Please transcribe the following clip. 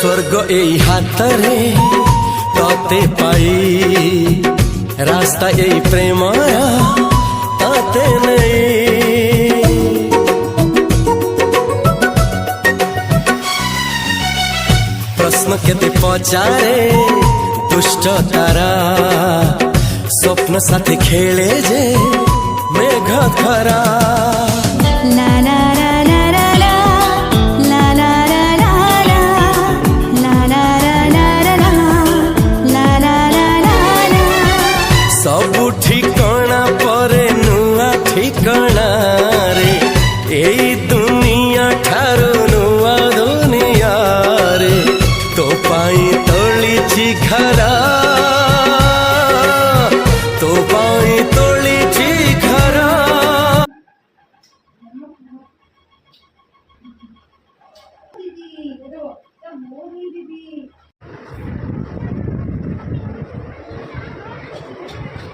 स्वर्ग এই হাতরে ততে পাই রাস্তা এই প্রেময়া তাতে নেই প্রশ্ন কেতে পচারে দুষ্ট তারা স্বপ্ন সাথে খেলে যে মেঘ খরা सबु ठिकाना परे नुआ ठिकाना रे एई दुनिया ठारू नुआ दुनिया रे तो पाई तोलिछि घरा तो पाई तोलिछि घरा